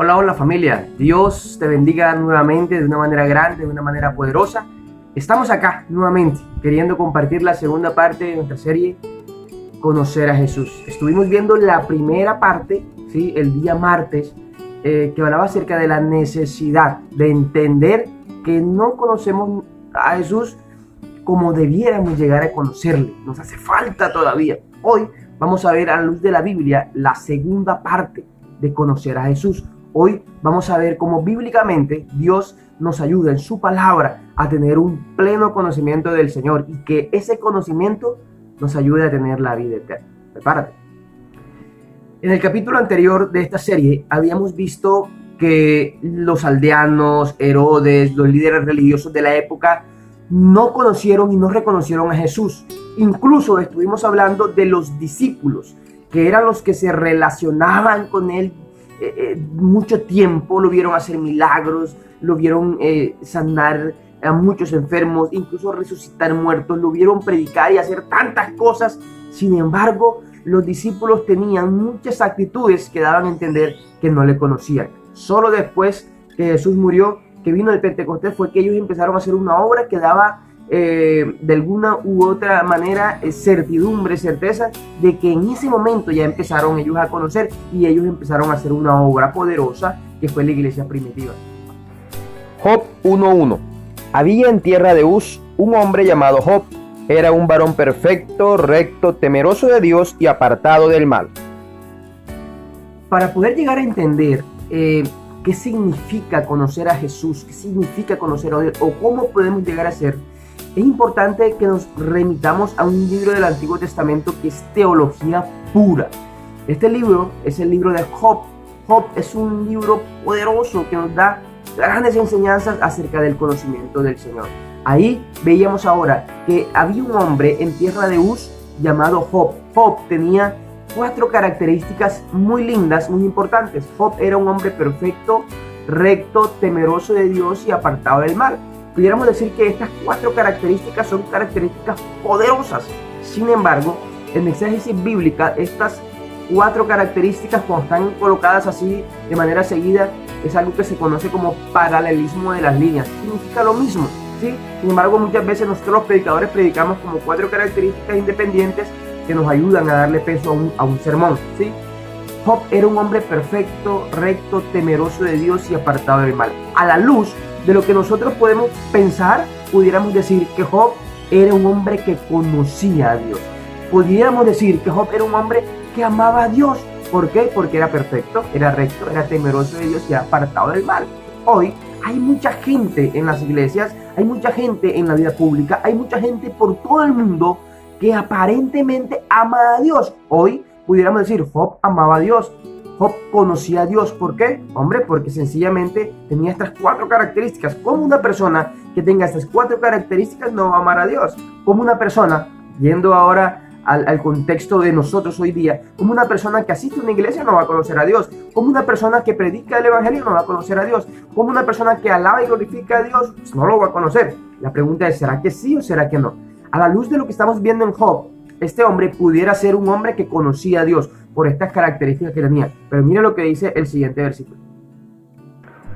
Hola, hola familia. Dios te bendiga nuevamente de una manera grande, de una manera poderosa. Estamos acá nuevamente queriendo compartir la segunda parte de nuestra serie Conocer a Jesús. Estuvimos viendo la primera parte, ¿sí? El día martes, que hablaba acerca de la necesidad de entender que no conocemos a Jesús como debiéramos llegar a conocerle. Nos hace falta todavía. Hoy vamos a ver a la luz de la Biblia la segunda parte de conocer a Jesús. Hoy vamos a ver cómo bíblicamente Dios nos ayuda en su palabra a tener un pleno conocimiento del Señor y que ese conocimiento nos ayude a tener la vida eterna. Prepárate. En el capítulo anterior de esta serie habíamos visto que los aldeanos, Herodes, los líderes religiosos de la época no conocieron y no reconocieron a Jesús. Incluso estuvimos hablando de los discípulos, que eran los que se relacionaban con él mucho tiempo, lo vieron hacer milagros, lo vieron sanar a muchos enfermos, incluso resucitar muertos, lo vieron predicar y hacer tantas cosas. Sin embargo, los discípulos tenían muchas actitudes que daban a entender que no le conocían. Solo después que Jesús murió, que vino el Pentecostés, fue que ellos empezaron a hacer una obra que daba de alguna u otra manera certidumbre, certeza de que en ese momento ya empezaron ellos a conocer y ellos empezaron a hacer una obra poderosa que fue la iglesia primitiva. Job 1:1. Había en tierra de Uz un hombre llamado Job. Era un varón perfecto, recto, temeroso de Dios y apartado del mal. Para poder llegar a entender qué significa conocer a Jesús, qué significa conocer a Dios o cómo podemos llegar a ser, es importante que nos remitamos a un libro del Antiguo Testamento que es teología pura. Este libro es el libro de Job. Job es un libro poderoso que nos da grandes enseñanzas acerca del conocimiento del Señor. Ahí veíamos ahora que había un hombre en tierra de Uz llamado Job. Job tenía 4 características muy lindas, muy importantes. Job era un hombre perfecto, recto, temeroso de Dios y apartado del mal. Pudiéramos decir que estas 4 características son características poderosas. Sin embargo, en la exégesis bíblica, estas 4 características, cuando están colocadas así de manera seguida, es algo que se conoce como paralelismo de las líneas. Significa lo mismo, ¿sí? Sin embargo, muchas veces nosotros los predicadores predicamos como 4 características independientes que nos ayudan a darle peso a un sermón, ¿sí? Job era un hombre perfecto, recto, temeroso de Dios y apartado del mal. A la luz de lo que nosotros podemos pensar, pudiéramos decir que Job era un hombre que conocía a Dios. Pudiéramos decir que Job era un hombre que amaba a Dios. ¿Por qué? Porque era perfecto, era recto, era temeroso de Dios y era apartado del mal. Hoy hay mucha gente en las iglesias, hay mucha gente en la vida pública, hay mucha gente por todo el mundo que aparentemente ama a Dios. Hoy pudiéramos decir, Job amaba a Dios. Job conocía a Dios. ¿Por qué? Hombre, porque sencillamente tenía estas 4 características. ¿Cómo una persona que tenga estas 4 características no va a amar a Dios? ¿Cómo una persona, yendo ahora al contexto de nosotros hoy día, como una persona que asiste a una iglesia no va a conocer a Dios? Como una persona que predica el evangelio no va a conocer a Dios? Como una persona que alaba y glorifica a Dios, pues no lo va a conocer. La pregunta es, ¿será que sí o será que no? A la luz de lo que estamos viendo en Job, este hombre pudiera ser un hombre que conocía a Dios por estas características que tenía. Pero mire lo que dice el siguiente versículo.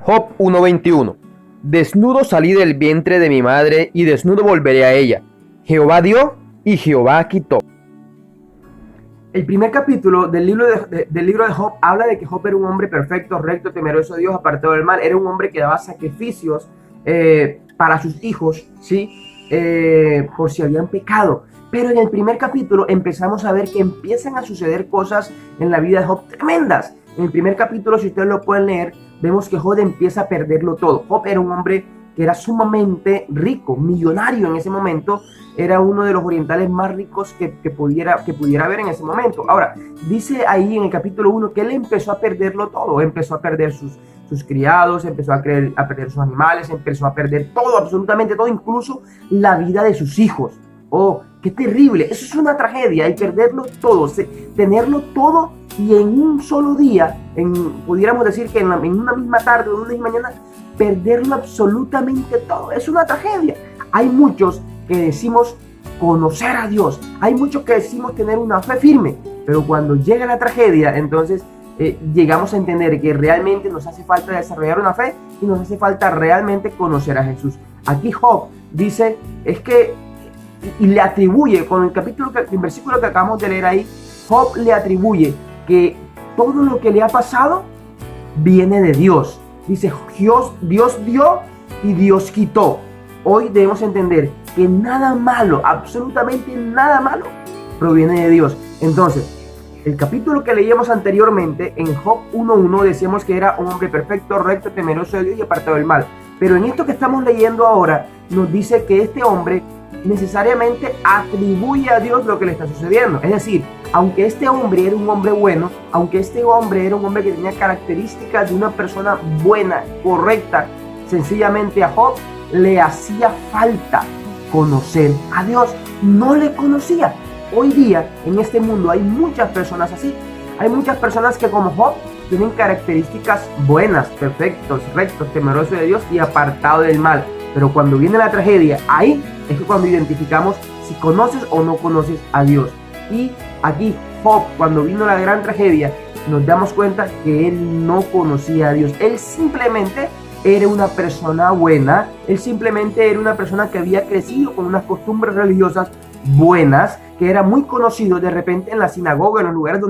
Job 1:21. Desnudo salí del vientre de mi madre y desnudo volveré a ella. Jehová dio y Jehová quitó. El primer capítulo del libro de Job habla de que Job era un hombre perfecto, recto, temeroso de Dios, apartado del mal. Era un hombre que daba sacrificios para sus hijos, ¿sí? Por si habían pecado. Pero en el primer capítulo empezamos a ver que empiezan a suceder cosas en la vida de Job tremendas. En el primer capítulo, si ustedes lo pueden leer, vemos que Job empieza a perderlo todo. Job era un hombre que era sumamente rico, millonario en ese momento. Era uno de los orientales más ricos que pudiera haber en ese momento. Ahora, dice ahí en el capítulo 1 que él empezó a perderlo todo. Empezó a perder sus criados, empezó a perder sus animales, empezó a perder todo, absolutamente todo, incluso la vida de sus hijos. Oh, qué terrible. Eso es una tragedia, el perderlo todo, tenerlo todo y en un solo día, pudiéramos decir que en una misma tarde o en una misma mañana, perderlo absolutamente todo. Es una tragedia. Hay muchos que decimos conocer a Dios, hay muchos que decimos tener una fe firme, pero cuando llega la tragedia, entonces llegamos a entender que realmente nos hace falta desarrollar una fe y nos hace falta realmente conocer a Jesús. Aquí Job dice, y le atribuye, con el versículo que acabamos de leer ahí, Job le atribuye que todo lo que le ha pasado viene de Dios. Dice, Dios dio y Dios quitó. Hoy debemos entender que nada malo, absolutamente nada malo, proviene de Dios. Entonces, el capítulo que leíamos anteriormente, en Job 1:1, decíamos que era un hombre perfecto, recto, temeroso de Dios y apartado del mal. Pero en esto que estamos leyendo ahora, nos dice que este hombre necesariamente atribuye a Dios lo que le está sucediendo. Es decir, aunque este hombre era un hombre bueno, aunque este hombre era un hombre que tenía características de una persona buena, correcta, sencillamente a Job le hacía falta conocer a Dios. No le conocía. Hoy día en este mundo hay muchas personas así. Hay muchas personas que como Job tienen características buenas, perfectos, rectos, temerosos de Dios y apartado del mal. Pero cuando viene la tragedia, ahí es cuando identificamos si conoces o no conoces a Dios. Y aquí Job, cuando vino la gran tragedia, nos damos cuenta que él no conocía a Dios. Él simplemente era una persona buena, él simplemente era una persona que había crecido con unas costumbres religiosas buenas, que era muy conocido de repente en la sinagoga, en los lugares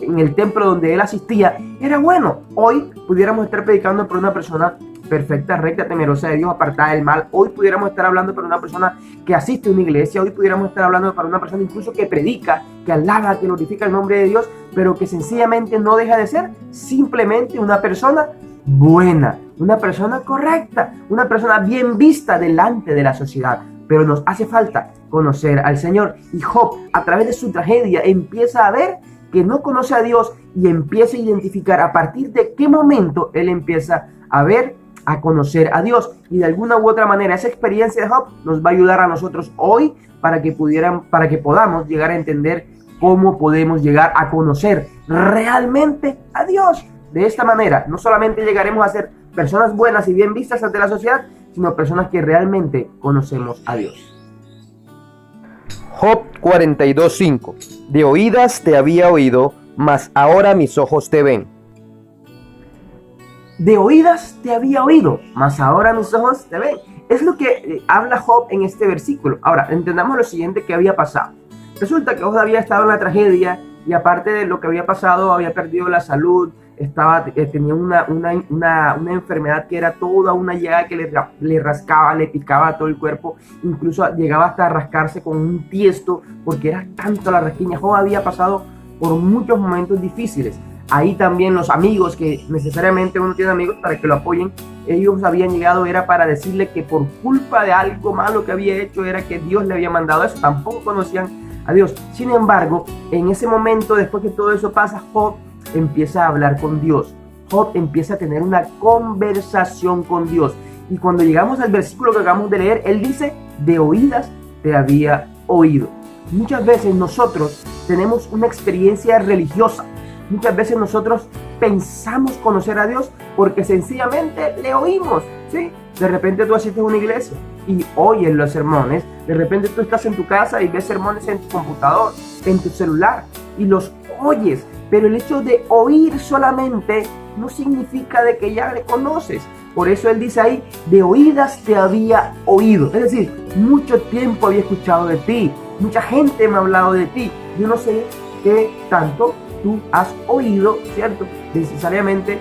en el templo donde él asistía, era bueno. Hoy pudiéramos estar predicando por una persona perfecta, recta, temerosa de Dios, apartada del mal. Hoy pudiéramos estar hablando para una persona que asiste a una iglesia. Hoy pudiéramos estar hablando para una persona incluso que predica, que alaba, que glorifica el nombre de Dios, pero que sencillamente no deja de ser simplemente una persona buena, una persona correcta, una persona bien vista delante de la sociedad. Pero nos hace falta conocer al Señor. Y Job, a través de su tragedia, empieza a ver que no conoce a Dios y empieza a identificar a partir de qué momento él empieza a ver, a conocer a Dios. Y de alguna u otra manera esa experiencia de Job nos va a ayudar a nosotros hoy para que podamos llegar a entender cómo podemos llegar a conocer realmente a Dios. De esta manera no solamente llegaremos a ser personas buenas y bien vistas ante la sociedad, sino personas que realmente conocemos a Dios. Job 42:5. De oídas te había oído, mas ahora mis ojos te ven. De oídas te había oído, mas ahora mis ojos te ven. Es lo que habla Job en este versículo. Ahora, entendamos lo siguiente que había pasado. Resulta que Job había estado en la tragedia y aparte de lo que había pasado, había perdido la salud, tenía una enfermedad que era toda una llaga que le rascaba, le picaba todo el cuerpo, incluso llegaba hasta a rascarse con un tiesto porque era tanto la rasquiña. Job había pasado por muchos momentos difíciles. Ahí también los amigos, que necesariamente uno tiene amigos para que lo apoyen, ellos habían llegado, era para decirle que por culpa de algo malo que había hecho, era que Dios le había mandado eso. Tampoco conocían a Dios. Sin embargo, en ese momento, después que todo eso pasa, Job empieza a hablar con Dios. Job empieza a tener una conversación con Dios. Y cuando llegamos al versículo que acabamos de leer, él dice, de oídas te había oído. Muchas veces nosotros tenemos una experiencia religiosa. Muchas veces nosotros pensamos conocer a Dios porque sencillamente le oímos, ¿sí? De repente tú asistes a una iglesia y oyes los sermones. De repente tú estás en tu casa y ves sermones en tu computador, en tu celular, y los oyes. Pero el hecho de oír solamente no significa de que ya le conoces. Por eso él dice ahí, de oídas te había oído. Es decir, mucho tiempo había escuchado de ti. Mucha gente me ha hablado de ti. Yo no sé qué tanto tú has oído, ¿cierto? Necesariamente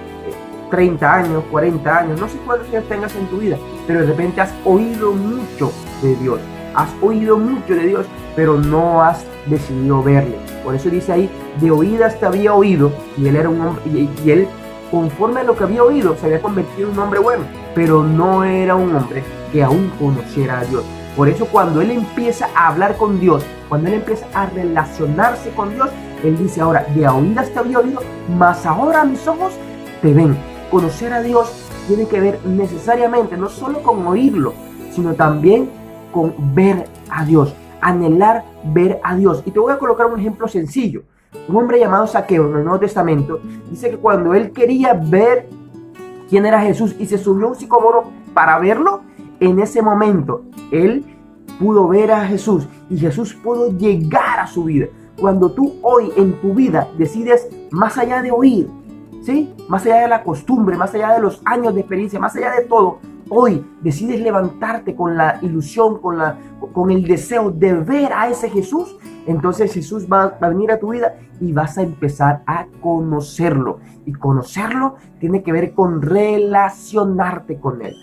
30 años, 40 años, no sé cuántos años tengas en tu vida, pero de repente has oído mucho de Dios. Has oído mucho de Dios, pero no has decidido verle. Por eso dice ahí, de oídas te había oído, y él era un hombre, y él, conforme a lo que había oído, se había convertido en un hombre bueno, pero no era un hombre que aún conociera a Dios. Por eso cuando él empieza a hablar con Dios, cuando él empieza a relacionarse con Dios, él dice ahora, de oídas te había oído, mas ahora mis ojos te ven. Conocer a Dios tiene que ver necesariamente, no solo con oírlo, sino también con ver a Dios, anhelar ver a Dios. Y te voy a colocar un ejemplo sencillo. Un hombre llamado Zaqueo en el Nuevo Testamento dice que cuando él quería ver quién era Jesús y se subió a un sicómoro para verlo, en ese momento él pudo ver a Jesús y Jesús pudo llegar a su vida. Cuando tú hoy en tu vida decides, más allá de oír, ¿sí? Más allá de la costumbre, más allá de los años de experiencia, más allá de todo, hoy decides levantarte con la ilusión, con el deseo de ver a ese Jesús, entonces Jesús va a venir a tu vida y vas a empezar a conocerlo. Y conocerlo tiene que ver con relacionarte con él.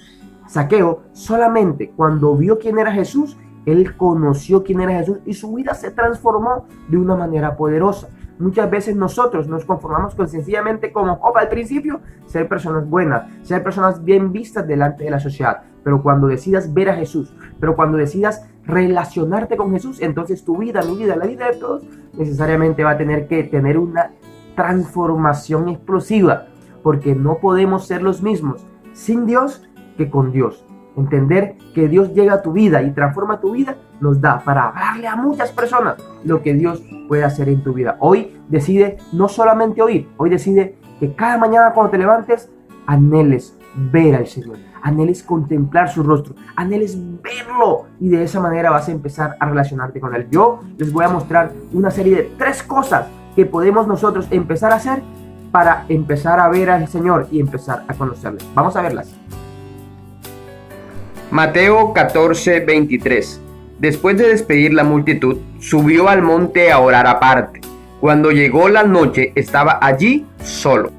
Zaqueo solamente cuando vio quién era Jesús, él conoció quién era Jesús y su vida se transformó de una manera poderosa. Muchas veces nosotros nos conformamos con sencillamente como Job al principio, ser personas buenas, ser personas bien vistas delante de la sociedad. Pero cuando decidas ver a Jesús, pero cuando decidas relacionarte con Jesús, entonces tu vida, mi vida, la vida de todos, necesariamente va a tener que tener una transformación explosiva, porque no podemos ser los mismos sin Dios que con Dios. Entender que Dios llega a tu vida y transforma tu vida nos da para hablarle a muchas personas lo que Dios puede hacer en tu vida. Hoy decide no solamente oír, hoy decide que cada mañana cuando te levantes anheles ver al Señor, anheles contemplar su rostro, anheles verlo y de esa manera vas a empezar a relacionarte con Él. Yo les voy a mostrar una serie de 3 cosas que podemos nosotros empezar a hacer para empezar a ver al Señor y empezar a conocerle. Vamos a verlas. Mateo 14:23. Después de despedir la multitud, subió al monte a orar aparte. Cuando llegó la noche, estaba allí solo.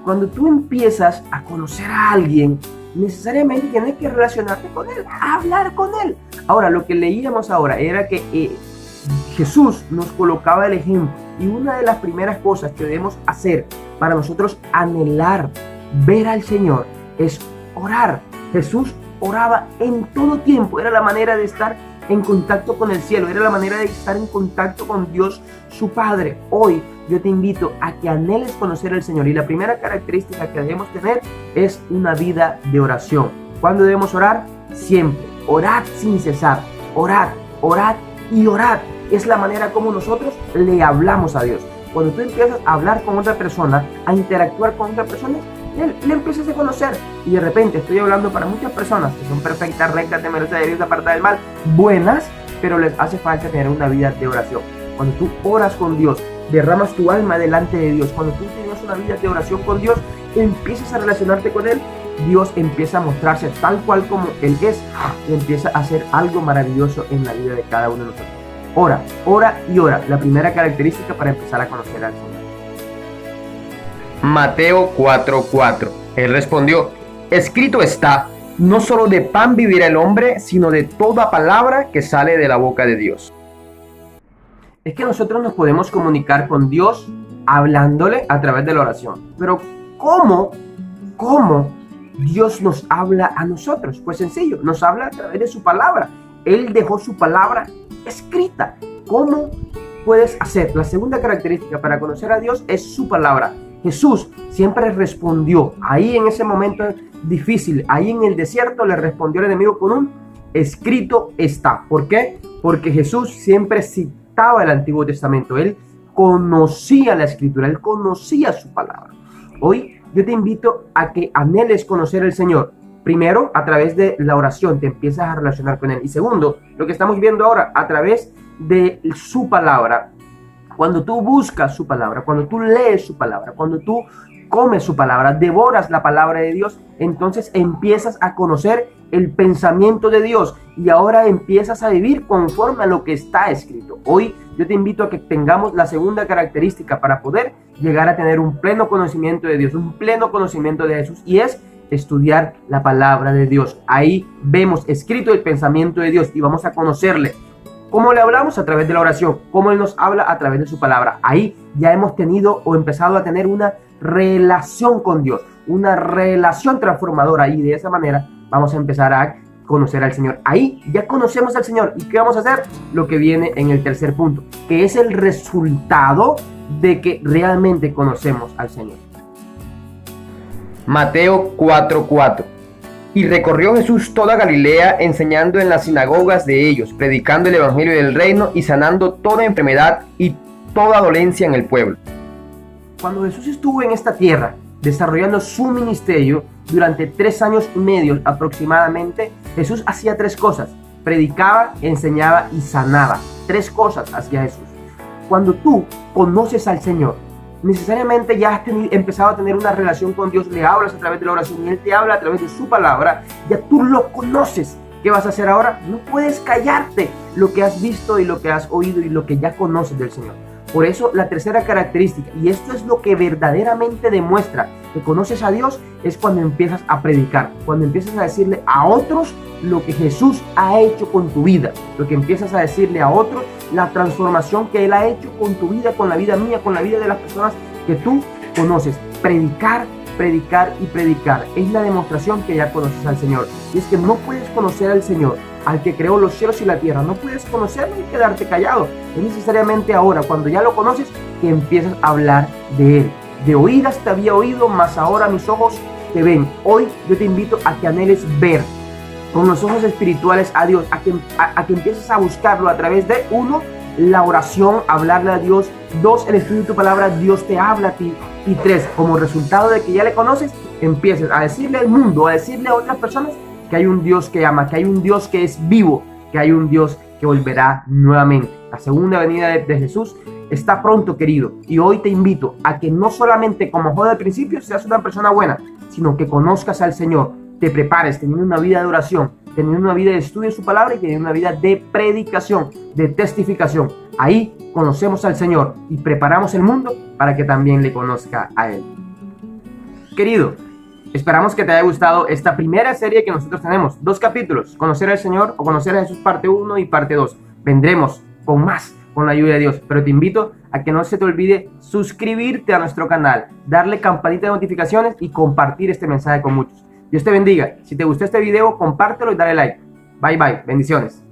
Cuando tú empiezas a conocer a alguien, necesariamente tienes que relacionarte con él, hablar con él. Ahora, lo que leíamos ahora era que Jesús nos colocaba el ejemplo y una de las primeras cosas que debemos hacer para nosotros anhelar ver al Señor es orar. Jesús oraba en todo tiempo, era la manera de estar en contacto con el cielo, era la manera de estar en contacto con Dios, su Padre. Hoy yo te invito a que anheles conocer al Señor y la primera característica que debemos tener es una vida de oración. ¿Cuándo debemos orar? Siempre. Orad sin cesar, orad, orad y orad. Es la manera como nosotros le hablamos a Dios. Cuando tú empiezas a hablar con otra persona, a interactuar con otra persona, le empiezas a conocer y de repente estoy hablando para muchas personas que son perfectas, rectas, temerosas de Dios, apartadas del mal, buenas, pero les hace falta tener una vida de oración. Cuando tú oras con Dios, derramas tu alma delante de Dios, cuando tú tienes una vida de oración con Dios, empiezas a relacionarte con Él, Dios empieza a mostrarse tal cual como Él es y empieza a hacer algo maravilloso en la vida de cada uno de nosotros. Ora, ora y ora, la primera característica para empezar a conocer al Señor. Mateo 4:4. Él respondió: escrito está, no solo de pan vivirá el hombre, sino de toda palabra que sale de la boca de Dios. Es que nosotros nos podemos comunicar con Dios hablándole a través de la oración. Pero ¿cómo Dios nos habla a nosotros? Pues sencillo, nos habla a través de su palabra. Él dejó su palabra escrita. ¿Cómo puedes hacer? La segunda característica para conocer a Dios es su palabra. Jesús siempre respondió, ahí en ese momento difícil, ahí en el desierto le respondió el enemigo con un escrito está. ¿Por qué? Porque Jesús siempre citaba el Antiguo Testamento, él conocía la Escritura, él conocía su palabra. Hoy yo te invito a que anheles conocer al Señor. Primero, a través de la oración te empiezas a relacionar con Él. Y segundo, lo que estamos viendo ahora, a través de su palabra. Cuando tú buscas su palabra, cuando tú lees su palabra, cuando tú comes su palabra, devoras la palabra de Dios, entonces empiezas a conocer el pensamiento de Dios y ahora empiezas a vivir conforme a lo que está escrito. Hoy yo te invito a que tengamos la segunda característica para poder llegar a tener un pleno conocimiento de Dios, un pleno conocimiento de Jesús, y es estudiar la palabra de Dios. Ahí vemos escrito el pensamiento de Dios y vamos a conocerle. ¿Cómo le hablamos? A través de la oración. ¿Cómo Él nos habla? A través de su palabra. Ahí ya hemos tenido o empezado a tener una relación con Dios, una relación transformadora, y de esa manera vamos a empezar a conocer al Señor. Ahí ya conocemos al Señor. ¿Y qué vamos a hacer? Lo que viene en el tercer punto, que es el resultado de que realmente conocemos al Señor. Mateo 4:4. Y recorrió Jesús toda Galilea, enseñando en las sinagogas de ellos, predicando el evangelio del reino y sanando toda enfermedad y toda dolencia en el pueblo. Cuando Jesús estuvo en esta tierra, desarrollando su ministerio durante 3 años y medio aproximadamente, Jesús hacía 3 cosas: predicaba, enseñaba y sanaba. 3 cosas hacía Jesús. Cuando tú conoces al Señor, necesariamente ya has empezado a tener una relación con Dios, le hablas a través de la oración y Él te habla a través de su palabra, ya tú lo conoces. ¿Qué vas a hacer ahora? No puedes callarte lo que has visto y lo que has oído y lo que ya conoces del Señor. Por eso la tercera característica, y esto es lo que verdaderamente demuestra que conoces a Dios, es cuando empiezas a predicar, cuando empiezas a decirle a otros lo que Jesús ha hecho con tu vida, lo que empiezas a decirle a otros la transformación que Él ha hecho con tu vida, con la vida mía, con la vida de las personas que tú conoces. Predicar, predicar y predicar es la demostración que ya conoces al Señor. Y es que no puedes conocer al Señor, al que creó los cielos y la tierra, no puedes conocerlo y quedarte callado. Es necesariamente ahora, cuando ya lo conoces, que empiezas a hablar de Él. De oídas te había oído, mas ahora mis ojos te ven. Hoy yo te invito a que anheles ver con los ojos espirituales a Dios, a que empieces a buscarlo a través de, uno, la oración, hablarle a Dios; dos, el estudio de tu palabra, Dios te habla a ti; y tres, como resultado de que ya le conoces, empieces a decirle al mundo, a decirle a otras personas que hay un Dios que ama, que hay un Dios que es vivo, que hay un Dios que volverá nuevamente. La segunda venida de Jesús está pronto, querido, y hoy te invito a que no solamente, como fue al principio, seas una persona buena, sino que conozcas al Señor, te prepares teniendo una vida de oración, teniendo una vida de estudio de su palabra y teniendo una vida de predicación, de testificación. Ahí conocemos al Señor y preparamos el mundo para que también le conozca a Él. Querido, esperamos que te haya gustado esta primera serie que nosotros tenemos. 2 capítulos, Conocer al Señor o Conocer a Jesús parte 1 y parte 2. Vendremos con más, con la ayuda de Dios, pero te invito a que no se te olvide suscribirte a nuestro canal, darle campanita de notificaciones y compartir este mensaje con muchos. Dios te bendiga. Si te gustó este video, compártelo y dale like. Bye bye. Bendiciones.